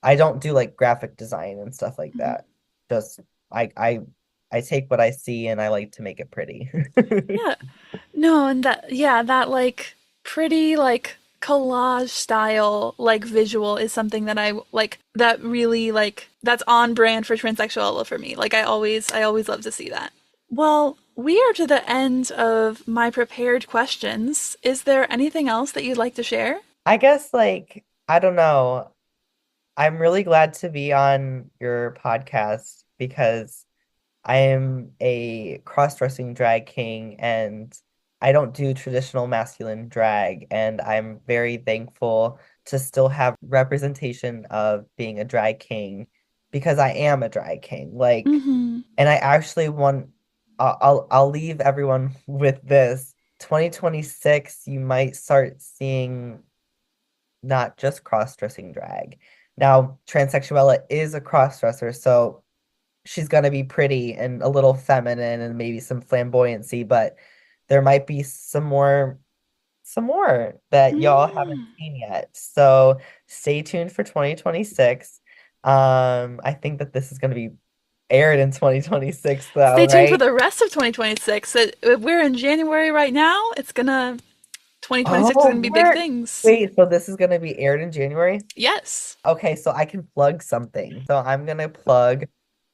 I don't do like graphic design and stuff like Mhm. that. Just I I I take what I see and I like to make it pretty. Yeah. No, and that like pretty like collage style like visual is something that I like that really like that's on brand for transsexual for me. Like I always love to see that. Well, we are to the end of my prepared questions. Is there anything else that you'd like to share? I guess, like, I don't know. I'm really glad to be on your podcast because I am a cross-dressing drag king and I don't do traditional masculine drag. And I'm very thankful to still have representation of being a drag king because I am a drag king. Like, Mm-hmm. and I actually want, I'll leave everyone with this. 2026, you might start seeing not just cross-dressing drag. Now, transsexuella is a cross-dresser, so she's gonna be pretty and a little feminine and maybe some flamboyancy, but there might be some more that y'all haven't Mm. seen yet. So stay tuned for 2026. I think that this is gonna be aired in 2026 though, Stay tuned for right? the rest of 2026. We're in January right now. 2026 is Oh, gonna be big we're things. wait, so this is gonna be aired in January? Yes. Okay, so I can plug something. So I'm gonna plug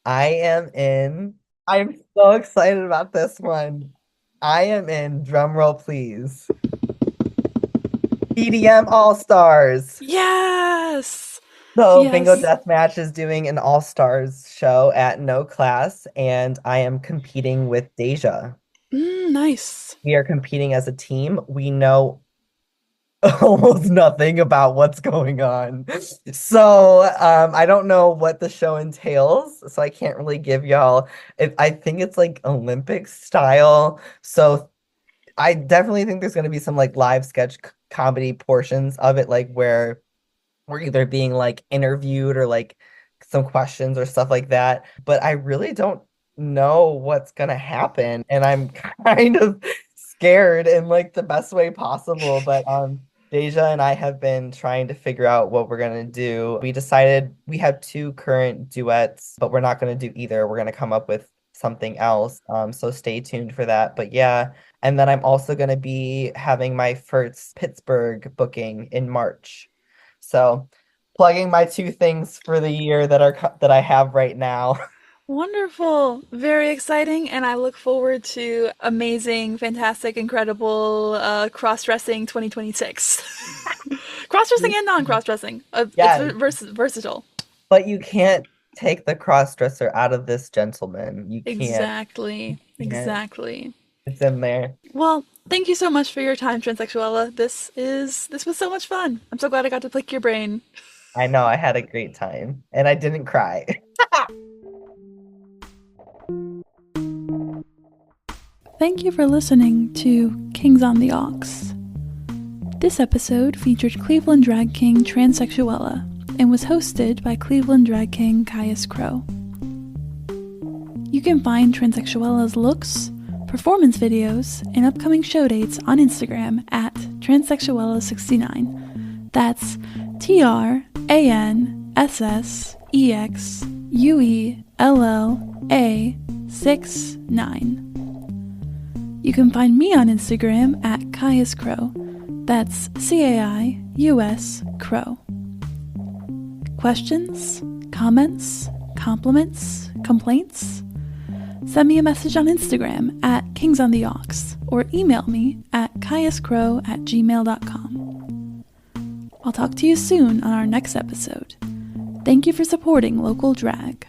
I am in. I'm so excited about this one. I am in, drum roll please, BDM All Stars. Yes. So Bingo Yes. Deathmatch is doing an All Stars show at No Class, and I am competing with Deja. Nice. We are competing as a team. We know almost nothing about what's going on. So I don't know what the show entails, so I can't really give y'all I think it's like Olympic style. So I definitely think there's gonna be some like live sketch comedy portions of it, like where we're either being like interviewed or like some questions or stuff like that. But I really don't know what's gonna happen, and I'm kind of scared in like the best way possible. But Deja and I have been trying to figure out what we're gonna do. We decided we have two current duets, but we're not gonna do either. We're gonna come up with something else. So stay tuned for that. But yeah, and then I'm also gonna be having my first Pittsburgh booking in March. So plugging my two things for the year that I have right now. Wonderful. Very exciting. And I look forward to amazing, fantastic, incredible cross-dressing 2026. Cross-dressing and non-cross-dressing. It's Yes, versatile. but you can't take the cross-dresser out of this gentleman. You can't. Exactly. You can't. Exactly. It's in there. Well, thank you so much for your time, Transsexuella. This was so much fun. I'm so glad I got to pick your brain. I know I had a great time and I didn't cry. Thank you for listening to Kings on the Aux. This episode featured Cleveland drag king Transsexuella and was hosted by Cleveland drag king Caius Crow. You can find Transsexuella's looks, performance videos, and upcoming show dates on Instagram at Transsexuella69. That's TRANSSEXUELLA69. You can find me on Instagram at Caius Crow. That's CAIUS Crow. Questions? Comments? Compliments? Complaints? Send me a message on Instagram at kingsontheaux or email me at caiuscrow@gmail.com. I'll talk to you soon on our next episode. Thank you for supporting local drag.